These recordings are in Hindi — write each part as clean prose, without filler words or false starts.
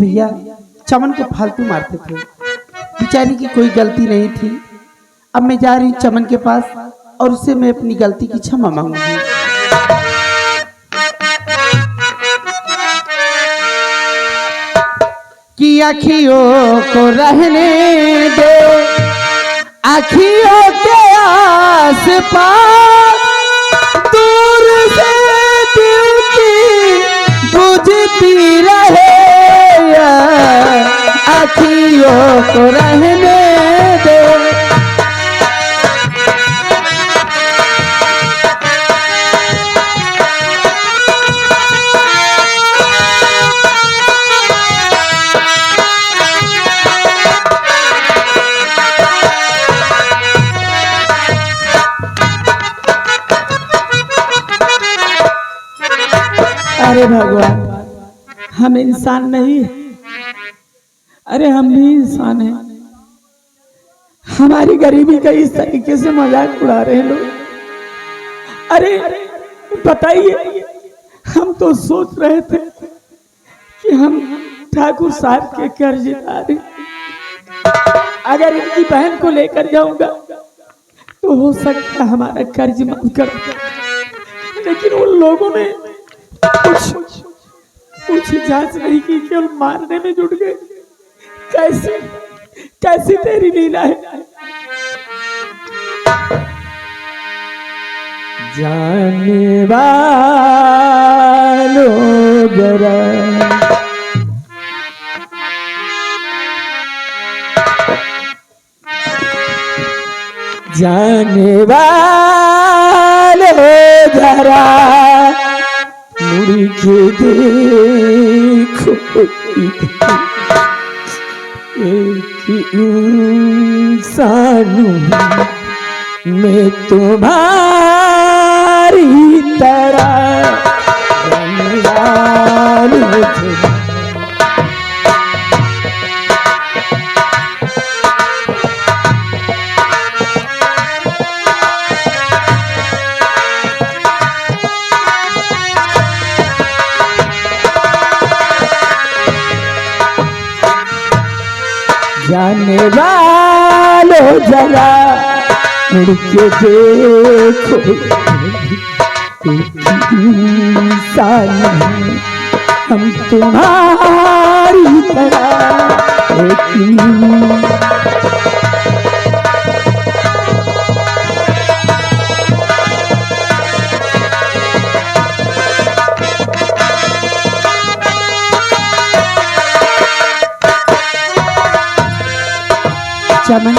भैया चमन को फालतू मारते थे, बेचारी की कोई गलती नहीं थी। अब मैं जा रही हूँ चमन के पास और उससे मैं अपनी गलती की क्षमा मांगूंगी। कि आँखियों को रहने दे, आँखियों के आस पास दूर से दिल की बुझती रहे, आँखियों को रहने दे। अरे भगवान, हम इंसान नहीं, अरे हम भी इंसान हैं। हमारी गरीबी का इस तरीके से मजाक उड़ा रहे लोग। अरे बताइए, हम तो सोच रहे थे कि हम ठाकुर साहब के कर्जदार हैं। अगर इनकी बहन को लेकर जाऊंगा तो हो सकता हमारा कर्ज माफ कर, लेकिन उन लोगों ने कुछ जांच नहीं की, केवल मारने में जुट गए। कैसे कैसी तेरी लीला है। जाने वालों जरा जाने वालों जरा मुड़ के देखो, एक इंसान मैं तुम्हारी तरह जाने वालों जरा मुड़ के देखो, इंसान हम तुम्हारी तरह चमन,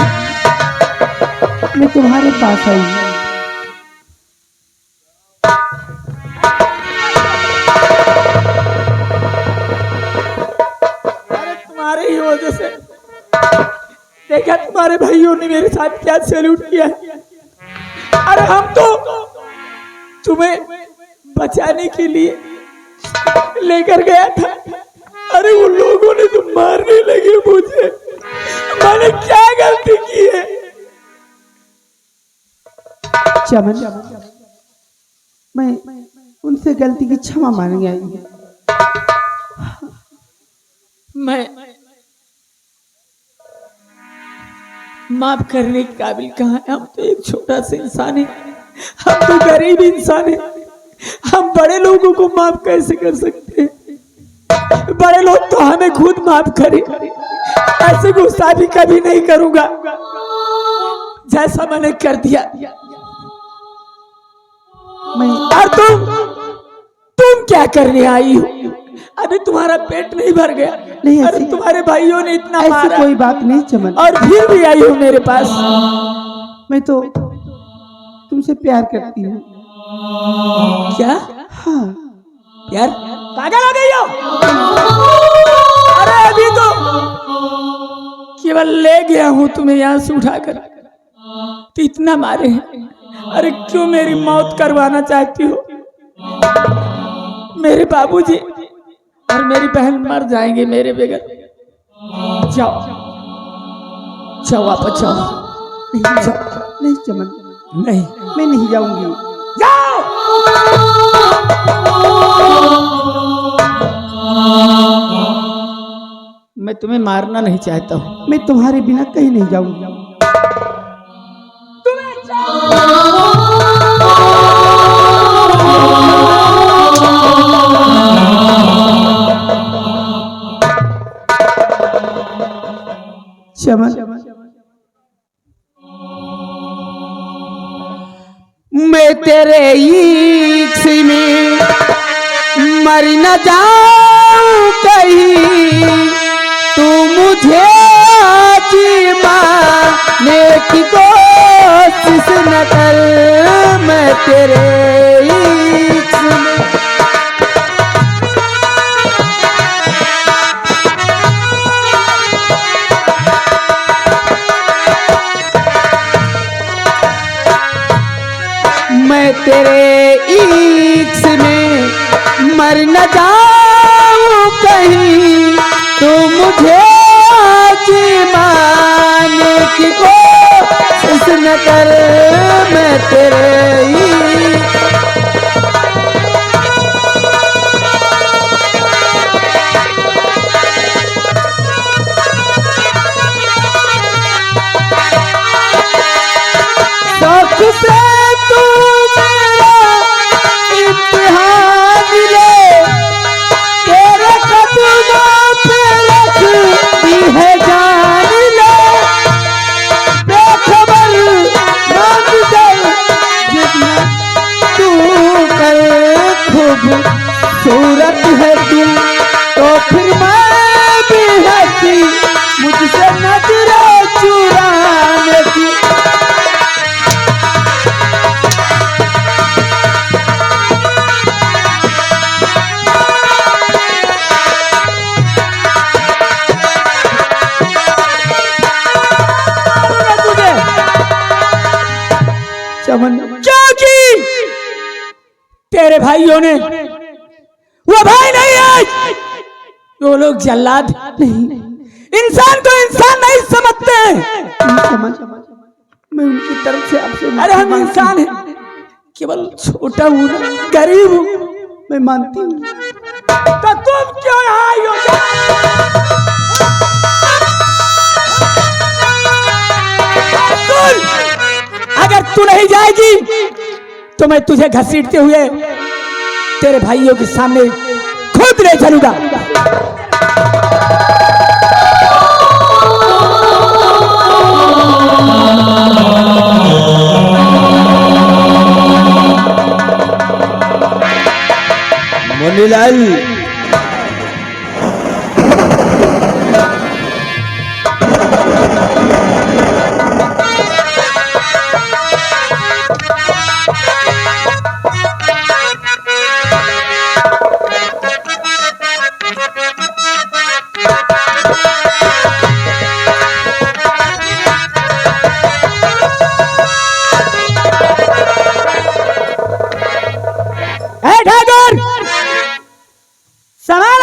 मैं तुम्हारे पास आई। अरे तुम्हारे ही वजह से देखा तुम्हारे भाइयों ने मेरे साथ क्या सैल्यूट किया है। अरे हम तो तुम्हें बचाने के लिए लेकर गया था, अरे उन लोगों ने तो मारने लगे मुझे। मैंने क्या गलती की है? चमन, मैं उनसे गलती की क्षमा मांगने आई हूँ। मैं माफ करने के काबिल कहाँ है? हम तो एक छोटा सा इंसान है, हम तो गरीब इंसान है। हम बड़े लोगों को माफ कैसे कर सकते हैं? बड़े लोग तो हमें खुद माफ करें। ऐसे गुस्ताखी कभी नहीं करूंगा जैसा मैंने कर दिया। और तुम क्या करने आई हो? अरे तुम्हारा पेट नहीं भर गया? नहीं, अरे तुम्हारे भाइयों ने इतना मारा। कोई बात नहीं चमन, और फिर भी आई हो मेरे पास। मैं तो तुमसे प्यार करती हूँ। क्या? हाँ प्यार? पागल हो गई हो? अरे अभी तो केवल ले गया हूँ तुम्हें यहाँ से उठाकर, तो इतना मारे हैं। अरे क्यों मेरी मौत करवाना चाहती हो? मेरे बाबूजी और मेरी बहन मर जाएंगे मेरे बगैर। जाओ जाओ वापस जाओ। नहीं चमन, नहीं, मैं नहीं जाऊंगी। जाओ। तुम्हें मारना नहीं चाहता हूँ, मैं तुम्हारे बिना कहीं नहीं जाऊंगा। चमन, मैं तेरे इश्क में मर न जाऊं कहीं, तू मुझे जी मारने की कोशिश न कर। मैं तेरे इश्क में मैं तेरे इश्क में मर न जाऊं कहीं, तो मुझे जी मारने की कोशिश न कर। मैं तेरे शौक से तू मेरा इम्तिहान ले, तेरे कदमों पे रख दी है जान ले। बेखबर मंज़िल जितना तू कर खूबसूरत है दिल, तो फिर मैं भी हंसी मुझसे नजरें चुराने की। क्योंकि तेरे भाइयों ने, वो भाई नहीं है, वो लोग जल्लाद नहीं, इंसान को इंसान नहीं समझते। मैं उनकी तरफ से आपसे, अरे हम इंसान हैं, केवल छोटा हूँ, गरीब हूँ, मैं मानती हूँ। तो तुम क्यों यहाँ आई हो? अगर तू नहीं जाएगी तो मैं तुझे घसीटते हुए तेरे भाइयों के सामने खुद ले चलूंगा। मुनीलाल,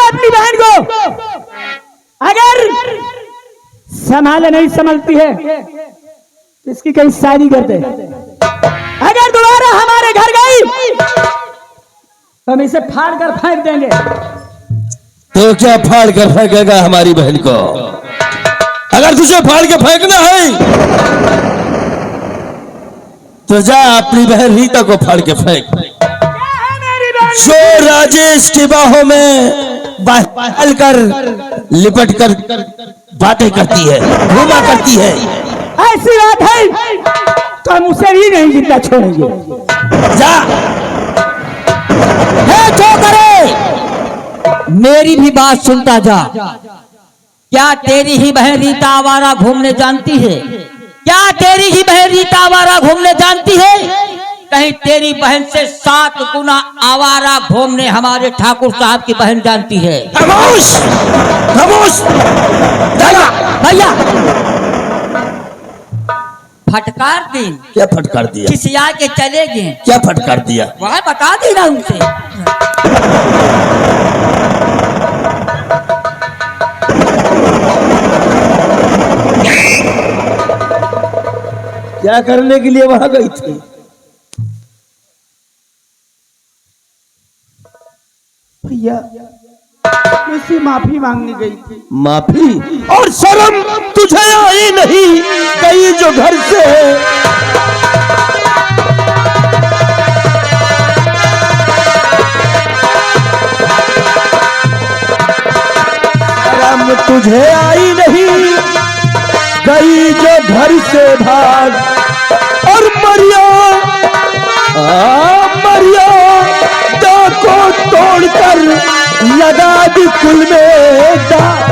अपनी बहन को, अगर संभाले नहीं संभलती है तो इसकी कहीं शादी कर दे। अगर दोबारा हमारे घर गई तो हम इसे फाड़ कर फेंक देंगे। तो क्या फाड़ कर फेंकेगा हमारी बहन को? अगर तुझे फाड़ के फेंकना है तो जा अपनी बहन रीता को फाड़ के फेंक, जो राजेश की बाहों में बहल कर लिपट कर बातें करती है, घूमा करती है। ऐसी बात है तो हम उसे भी नहीं जिंदा छोड़ेंगे। जा है जो करे, मेरी भी बात सुनता जा। क्या तेरी ही बहन रीता आवारा घूमने जानती है? क्या तेरी ही बहन रीता आवारा घूमने जानती है? कहीं तेरी बहन से 7 गुना आवारा घूमने हमारे ठाकुर साहब की बहन जानती है। खामोश, खामोश। भैया फटकार दी। क्या फटकार दिया? किसी आके चले गए। क्या फटकार दिया? वह बता देना उनसे। क्या करने के लिए वहां गई थी? भैया मुझसे माफी मांगने गई थी। माफी? और शर्म तुझे आई नहीं गई जो घर से? शर्म तुझे आई नहीं गई जो घर से भाग, और मरिया मरिया को तोड़कर लगा दी कुल में दाग।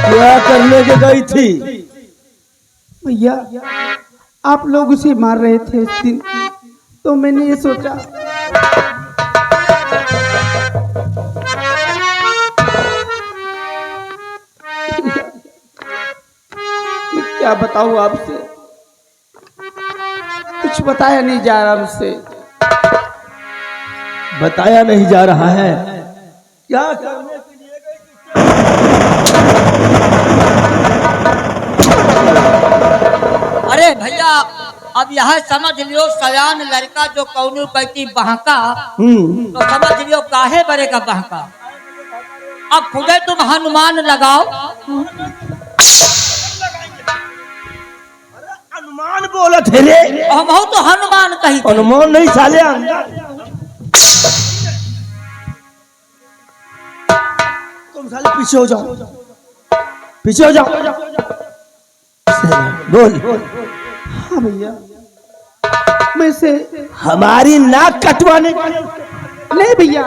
क्या करने के गई थी? भैया आप लोग उसे मार रहे थे उस दिन, तो मैंने ये सोचा मैं क्या बताऊं आपसे, कुछ बताया नहीं जा रहा मुझसे। बताया नहीं जा रहा है? क्या करने के लिए अरे भैया अब यह समझ लियो सयान लड़का जो कौनो कहती बहका, तो समझ लियो काहे बरेगा बहका। अब खुदे तुम हनुमान लगाओ। हनुमान बोला थे रे? हम तो हनुमान कही थे। हनुमान नहीं साले, तुम साले पीछे हो जाओ, पीछे हो जाओ। बोल। हाँ भैया मैं से हमारी नाक कटवाने? नहीं भैया,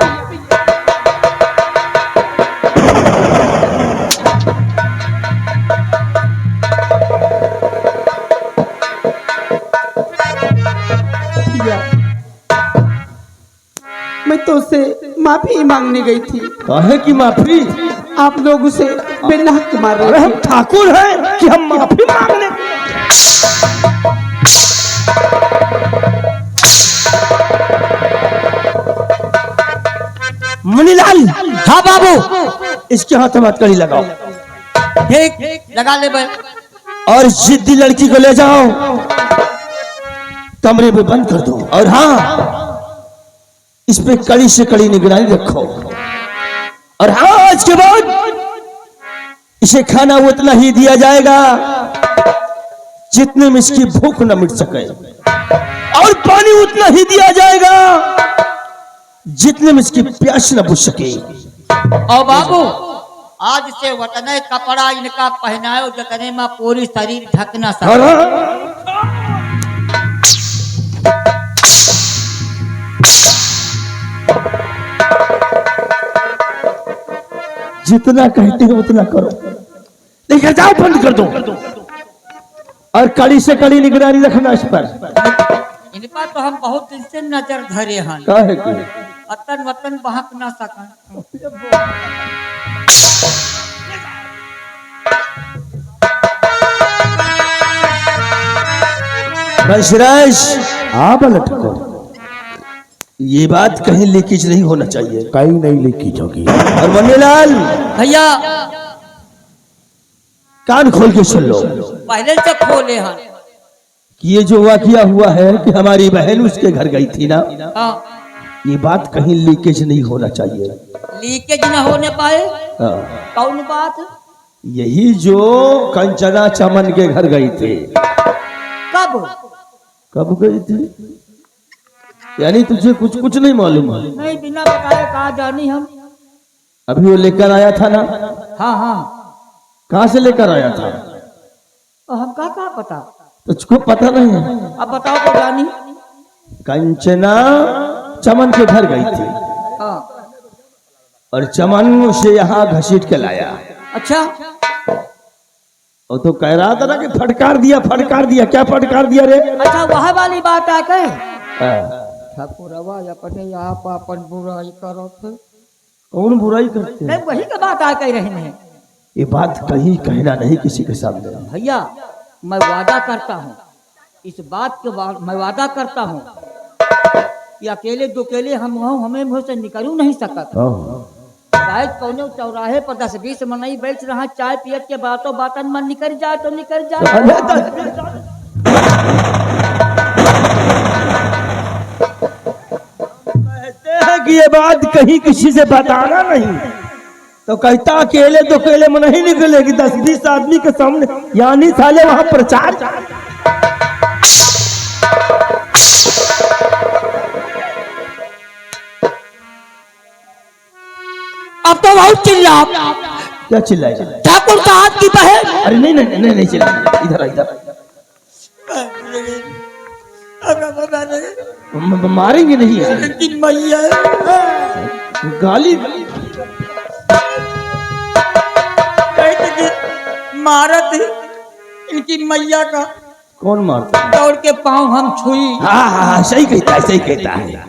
मैं तो उससे माफी मांगने गई थी। काहे की माफी? आप लोग उसे बेनाहक मार अरे रहे हम थे। ठाकुर हैं कि हम माफी मांगने? मुनीलाल। हाँ बाबू। इसके हाथ में हथकड़ी लगाओ। ठीक लगा ले भाई। और जिद्दी लड़की को ले जाओ, कमरे में बंद कर दो, और हाँ इस पे कड़ी से कड़ी निगरानी रखो। और हाँ आज के बाद इसे खाना उतना ही दिया जाएगा जितने में इसकी भूख न मिट सके, और पानी उतना ही दिया जाएगा जितने में इसकी प्यास न बुझ सके। और बाबू आज से वतने कपड़ा इनका पहनाओ जतने में पूरी शरीर ढकना और सके। हाँ, जितना कहते हो उतना करो, लेकर जाओ, बंद कर दो, और कड़ी से कड़ी निगरानी रखना इस पर। इन पर तो हम बहुत दिन से नजर धरे हैं, काहे की? अतन वतन बहक ना सका। बंशराज हाँ पलट को, ये बात कहीं लीकेज नहीं होना चाहिए। कहीं नहीं लीकेज होगी। और मन्नीलाल भैया कान खोल के सुन लो पहले से खोले हैं। कि ये जो वाकया हुआ है कि हमारी बहन उसके घर गई थी ना, हाँ, ये बात कहीं लीकेज नहीं होना चाहिए। लीकेज न होने पाए। हाँ, कौन बात? यही जो कंचना चमन के घर गई थी। कब? कब गई थी? यानी तुझे कुछ कुछ नहीं मालूम है? नहीं, बिना बताए कहा जानी हम। अभी वो लेकर आया था ना? हाँ हाँ, कहाँ से लेकर आया था? और हम कहा पता? तुझको पता नहीं है? अब बताओ तो जानी। कंचना चमन के घर गई थी, हाँ, और चमन उसे यहाँ घसीट के लाया। अच्छा, वो तो कह रहा था ना कि फटकार दिया, फटकार दिया। क्या फटकार दिया रे? अच्छा वह वाली बात आ गए। हाँ। ठाकुरवा अपने यहाँ पर अपन बुराई करो थे। कौन बुराई करते हैं? नहीं, वही का बात आ गई रहने हैं। ये बात कहीं कहना नहीं किसी के सामने। भैया मैं वादा करता हूँ, इस बात के बाद मैं वादा करता हूँ कि अकेले दो अकेले हम हमें मुँह से निकलू नहीं सकत। शायद कौनो चौराहे पर 10-20 मनई बैठ रहा चाय पियत के बातों बातन मन निकल जाए तो निकल जाए। कि ये बात कहीं किसी से बताना नहीं, तो कहता अकेले तो अकेले में नहीं निकलेगी, 10-20 आदमी के सामने, यानी साले वहां प्रचार। अब तो बहुत चिल्ला। क्या चिल्लाए? ठाकुर साहब की बहन। अरे नहीं नहीं नहीं नहीं चिल्लाए, इधर इधर मारेंगे नहीं यार, मैया गाली मारत इनकी मैया का। कौन मारता है? दौड़ के पाँव हम छुई। हाँ हाँ सही कहता है, सही कहता है।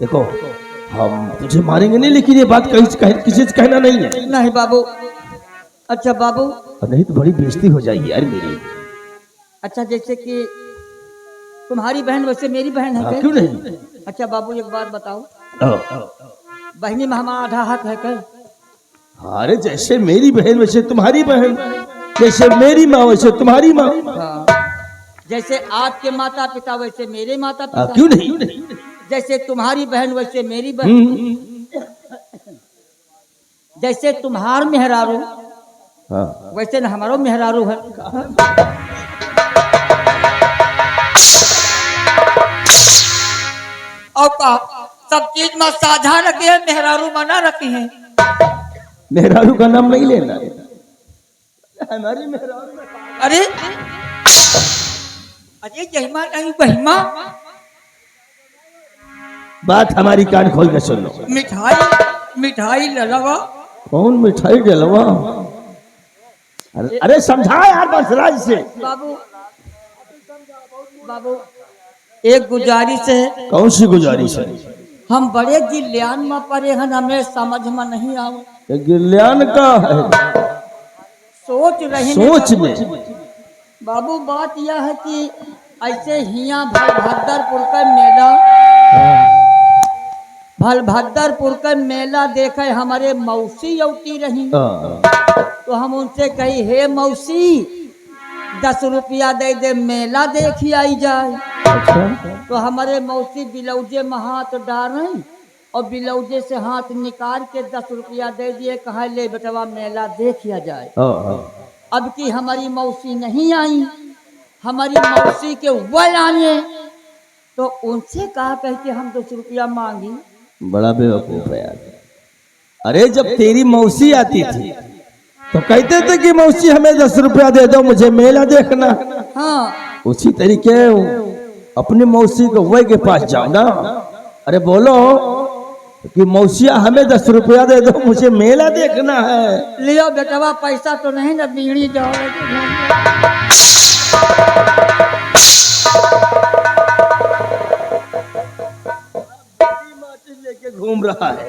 देखो हम तुझे मारेंगे नहीं, लेकिन ये बात किसी से कहना नहीं है। नहीं बाबू। अच्छा बाबू। और नहीं तो बड़ी बेइज्जती हो जाएगी यार मेरी। अच्छा जैसे कि तुम्हारी बहन वैसे मेरी बहन है क्या? क्यों नहीं? अच्छा बाबू एक बात बताओ, ओ, बहनी में हमारा आधा हक है क्या? अरे जैसे मेरी बहन वैसे तुम्हारी बहन, जैसे मेरी माँ वैसे तुम्हारी माँ। हाँ। जैसे आपके माता पिता वैसे मेरे माता पिता। क्यों नहीं? जैसे तुम्हारी बहन वैसे मेरी बहन। जैसे तुम्हार मेहरारू हाँ। वैसे न हमारो मेहरारू है। और सब चीज में साझा रखे हैं, मेहरारू मना रखी है। मेहरारू का नाम नहीं लेना, हमारी मेहरारू। अरे अरे जहिमा नहीं बहिमा। बात हमारी कान खोल के सुन लो। मिठाई ललवा। कौन मिठाई डलवा? अरे समझा यार बंसराज से। बाबू बाबू एक गुजारिश है। कौन सी गुजारिश है? हम बड़े गिल्यान में पड़े हैं, हमें समझ में नहीं आवे। गिल्यान का है? सोच रहे सोच में बाबू बात यह है कि ऐसे हिया भलभद्रपुर का मेला, भलभद्रपुर का मेला देखे हमारे मौसी औती रही। तो हम उनसे कही हे मौसी 10 रुपया दे मेला देखी आई जाए। अच्छा। तो हमारे मौसी बिलौजे में हाथ डाल और बिलौजे से हाथ निकाल के 10 रुपया दे दिए, कहा ले बेटवा मेला देखिया जाए। अब की हमारी मौसी नहीं आई, हमारी मौसी के वल आने, तो उनसे कहा कहते हम 10 रुपया मांगी। बड़ा बेवकूफ है यार। अरे जब तेरी मौसी आती थी तो कहते थे कि मौसी हमें 10 रुपया दे दो, मुझे मेला देखना। हाँ। उसी तरीके अपनी मौसी को वही के पास जाओ ना। अरे बोलो कि मौसिया हमें 10 रुपया दे दो, मुझे मेला देखना है। लियो बेटवा पैसा तो नहीं ना, बीड़ी जाओ। लेके घूम रहा है,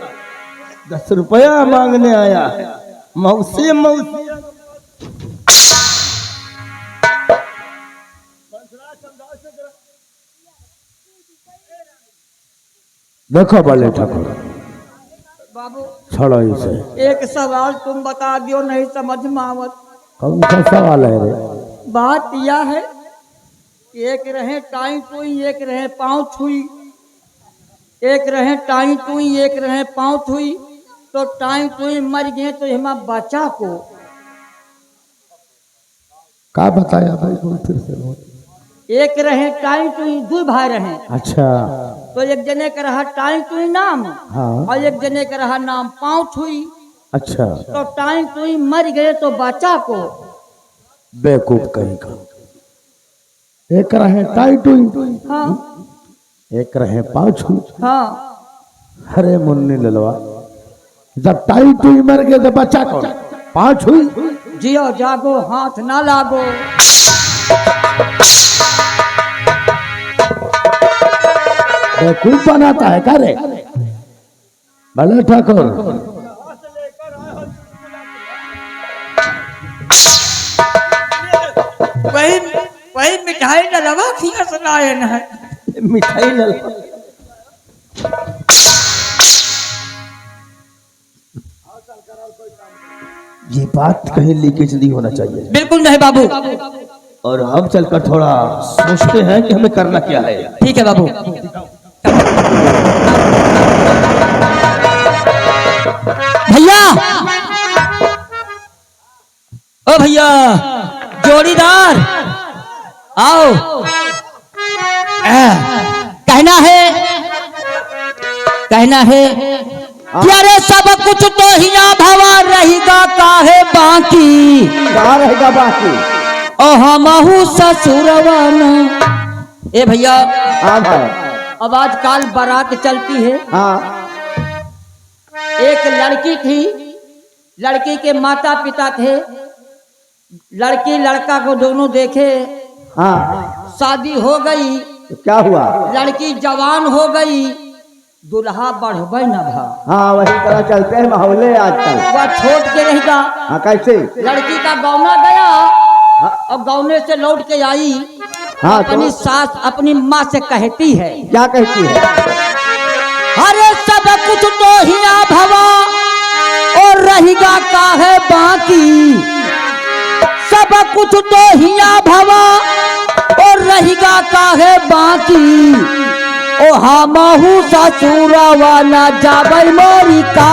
10 रुपया मांगने आया है। मौसी मौसी देखो बोले ठाकुर बाबू छोड़ो इसे। एक सवाल तुम बता दियो, नहीं समझ में आवत। कौन सा सवाल है रे? बात यह है एक रहे टाई टुई, एक रहे पाँव छुई। एक रहे टाई टुई, एक रहे पाँव छुई। तो टाई टुई मर गए तो हमारा बच्चा को क्या बताया भाई? बोल फिर से बोल। एक रहे टाई टुई, 2 भाई रहे। अच्छा। तो एक जने का रहा टाई टुई नाम। हाँ। और एक जने का रहा नाम पाँव छुई। अच्छा। तो टाई टुई मर गए तो बच्चा को बेवकूफ कहीं का। एक रहे टाई टुई, हाँ एक रहे पाछू। हाँ। अरे मुन्नी ललवा, जब टाई टुई मर गए तो बच्चा कौन? पाछू। जियो जागो हाथ ना लागो। बेवकूफ बनाता है क्या रे? भले ठाकुर वही मिठाई डलवा खिया सुनाए न है। मिठाई ललवा। ये बात कहीं लीकेज नहीं होना चाहिए। बिल्कुल नहीं बाबू। और हम चलकर थोड़ा सोचते हैं कि हमें करना क्या है। ठीक है बाबू। भैया, ओ भैया जोड़ीदार आओ। कहना है कि अरे सब कुछ तो हिया भवा रहेगा काहे बाकी, क्या रहेगा बाकी? ओ हमहू ससुरवाना। ए भैया, हाँ भाई, अब आजकल बारात चलती है। हाँ एक लड़की थी, लड़की के माता पिता थे, लड़की लड़का को दोनों देखे, हाँ, शादी हो गई, तो क्या हुआ? लड़की जवान हो गई, दुल्हा बढ़बे न भा। हाँ वही तरह चलते हैं माहौले आजकल। वह छोड़ के रहेगा। हाँ कैसे? लड़की का गौना गया और गौने से लौट के आई। हाँ अपनी तो सास अपनी माँ से कहती है, क्या कहती है? अरे सब कुछ तो हिया भवा और रहेगा काहे बाकी, सब कुछ तो हिया भवा और रहेगा काहे बाकी, ओ हमहू ससुरवा न जाबै मोरी का,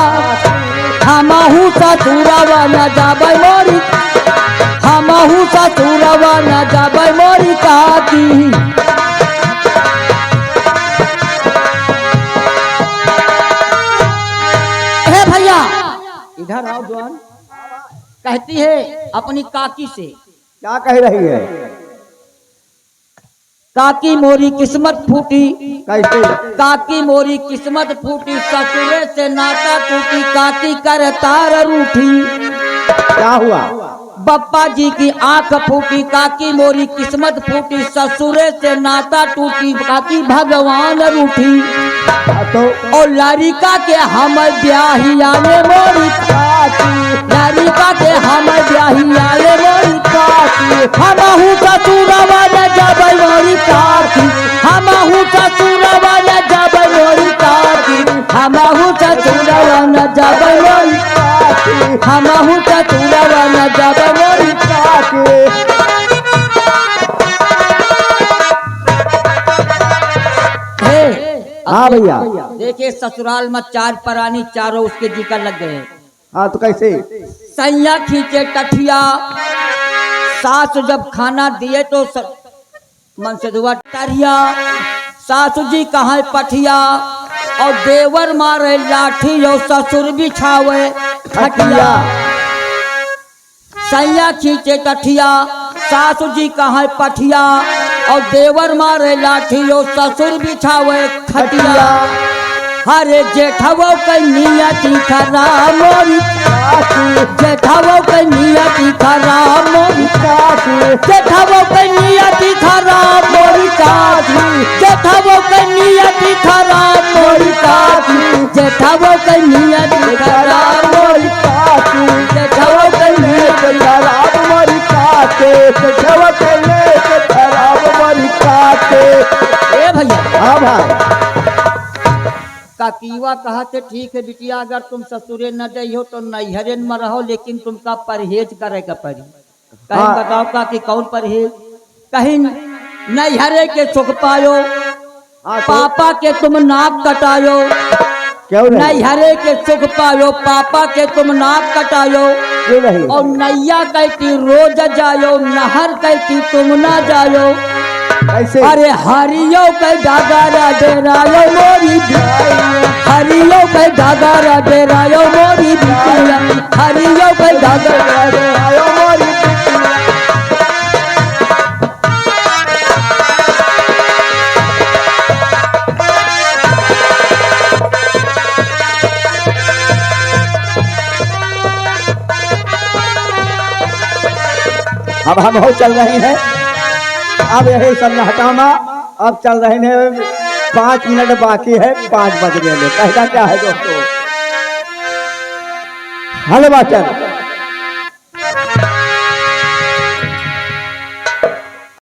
हमहू ससुरवा न जाबै मोरी, हमहू ससुरवा न जाबै मोरी काकी। हे भैया इधर आओ जवान। कहती है अपनी काकी से, क्या कह रही है? काकी मोरी किस्मत फूटी, कैसे? काकी मोरी किस्मत फूटी, ससुरे से नाता टूटी, काकी कर तार रूठी, क्या हुआ? बप्पा जी की आंख फूटी, काकी मोरी किस्मत फूटी, ससुरे से नाता टूटी, काकी भगवान रूठी, तो और लड़का के हम ब्याहिया ने मोरी काकी, लड़का के हम ब्याहिया ने मोरी काकी, हमहू ससुरवा न जाबै मोरी काकी, हमहू ससुरवा न जाबै मोरी काकी, हमहू ससुरवा न जाबै मोरी काकी, हमहू ससुरवा न जाबै मोरी काकी। हाँ भैया, देखिए ससुराल में चार परानी, चारों उसके जिक्र लग गए। हाँ तो कैसे? सैया खींचे टठिया, सास जब खाना दिए तो मन से दुआ टरिया, सासू जी कहाँ पठिया, और देवर मारे लाठी, और ससुर बिछावे खटिया। सैया खींचे टठिया, सासू जी कहाँ पठिया, और देवर मारे लाठी, और ससुर बिछावे खटिया। हरे जेठवो के नियति खराब मोरी काकी, जेठवो के नियति खराब मोरी काकी, जेठवो के नियति खराब मोरी काकी, जेठवो के नियति खराब मोरी काकी, जेठवो के नियति खराब मोरी काकी, जेठवो के नियति खराब मोरी काकी, जेठवा के लेके खराब मोरी काके। ए भैया, हाँ भाई, काकीवा कहा थे ठीक है बिटिया, अगर तुम ससुरे न जाइयो तो नैहरे में रहो, लेकिन तुमका परहेज करे का पड़ी। कहीं हाँ। बताओ का कि कौन परहेज? कहीं नैहरे के सुख पायो, हाँ तो पापा के तुम नाक कटायो, क्यों नहीं? नैहरे के सुख पायो, पापा के तुम नाक कटायो, क्यों नहीं? और नैया कहती रोज जायो, नहर कहती तुम ना जायो। कैसे? अरे हरियो के डागारा डेरायो मोरी बिटिया, हरियो के डागारा डेरायो मोरी बिटिया, हरियो के डागारा डेरायो मोरी बिटिया। अब हम हो चल रहे हैं, अब यही सन्नाटामा, अब चल रहे हैं 5 मिनट बाकी है 5 बज गए। कहना क्या है दोस्तों? हेलो बच्चन,